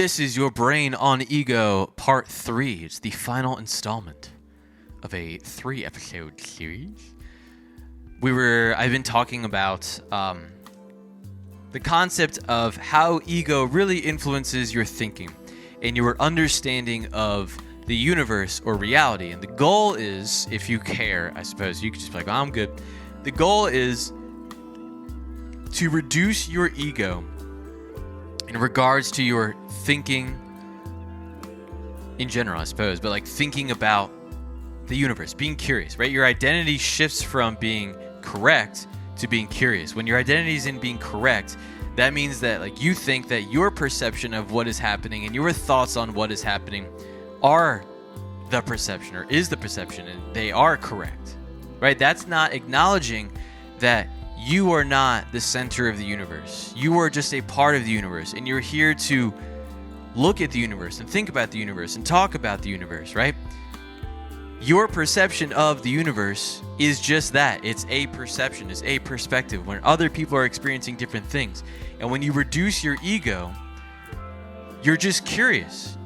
This is your Brain on Ego Part 3. It's the final installment of a 3-episode series. I've been talking about the concept of how ego really influences your thinking and your understanding of the universe or reality. And the goal is, if you care, I suppose, you could just be like, I'm good. The goal is to reduce your ego in regards to your thinking in general, I suppose, but like thinking about the universe, being curious, right? Your identity shifts from being correct to being curious. When your identity is in being correct, that means that like you think that your perception of what is happening and your thoughts on what is happening are the perception or is the perception, and they are correct, right? That's not acknowledging that you are not the center of the universe. You are just a part of the universe, and you're here to look at the universe and think about the universe and talk about the universe, right? Your perception of the universe is just that. It's a perception. It's a perspective when other people are experiencing different things. And when you reduce your ego, you're just curious.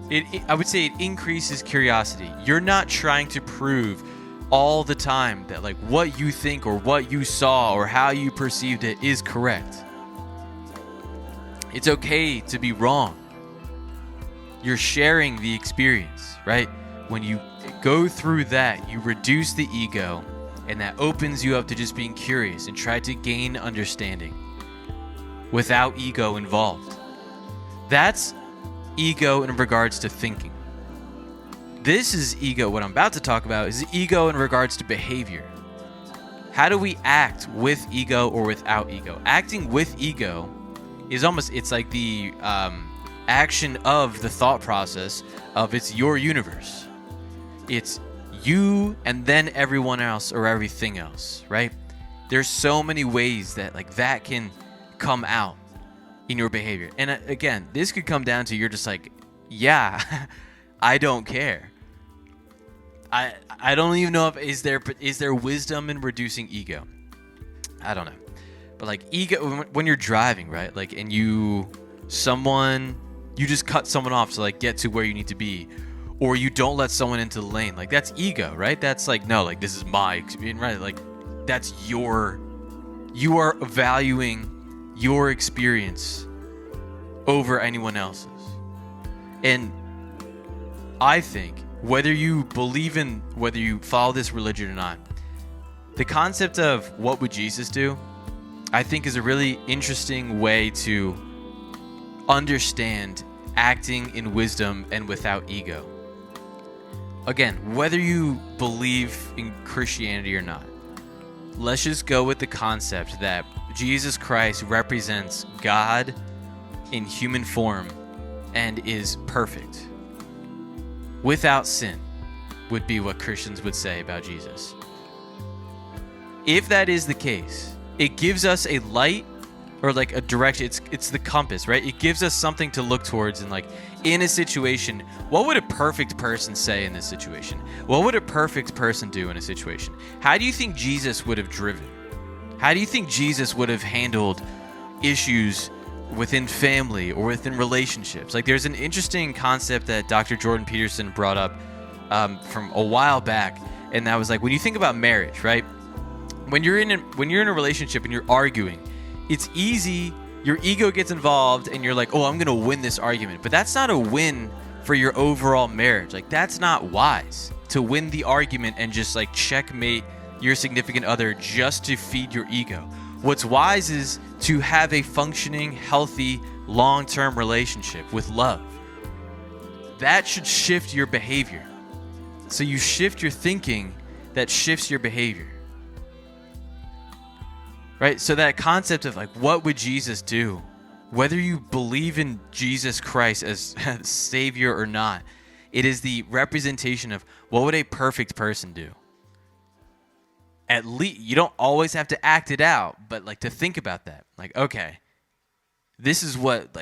I would say it increases curiosity. You're not trying to prove all the time that like what you think or what you saw or how you perceived it is correct. It's okay to be wrong. You're sharing the experience, right? When you go through that, you reduce the ego, and that opens you up to just being curious and try to gain understanding without ego involved. That's ego in regards to thinking. This is ego. What I'm about to talk about is ego in regards to behavior. How do we act with ego or without ego? Acting with ego is it's like the action of the thought process of it's your universe. It's you and then everyone else or everything else, right? There's so many ways that like that can come out in your behavior. And again, this could come down to you're just like, yeah, I don't care. I don't even know if is there wisdom in reducing ego. I don't know. But like ego when you're driving, right? Like and you just cut someone off to like get to where you need to be, or you don't let someone into the lane. Like that's ego, right? That's like no, like this is my experience, right? Like that's you are valuing your experience over anyone else's. And I think whether you follow this religion or not, the concept of what would Jesus do, I think is a really interesting way to understand acting in wisdom and without ego. Again, whether you believe in Christianity or not, let's just go with the concept that Jesus Christ represents God in human form and is perfect. Without sin would be what Christians would say about Jesus. If that is the case, it gives us a light or like a direction. It's the compass, right? It gives us something to look towards and like in a situation, what would a perfect person say in this situation? What would a perfect person do in a situation? How do you think Jesus would have driven? How do you think Jesus would have handled issues within family or within relationships? Like there's an interesting concept that Dr. Jordan Peterson brought up from a while back, and that was like when you think about marriage, right? When you're in a relationship and you're arguing, it's easy. Your ego gets involved, and you're like, "Oh, I'm gonna win this argument," but that's not a win for your overall marriage. Like that's not wise to win the argument and just like checkmate your significant other just to feed your ego. What's wise is to have a functioning, healthy, long-term relationship with love. That should shift your behavior. So you shift your thinking, that shifts your behavior. Right? So that concept of like, what would Jesus do? Whether you believe in Jesus Christ as Savior or not, it is the representation of what would a perfect person do? At least you don't always have to act it out, but like to think about that. Like, okay, this is what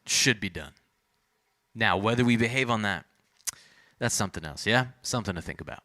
should be done. Now, whether we behave on that, that's something else, yeah? Something to think about.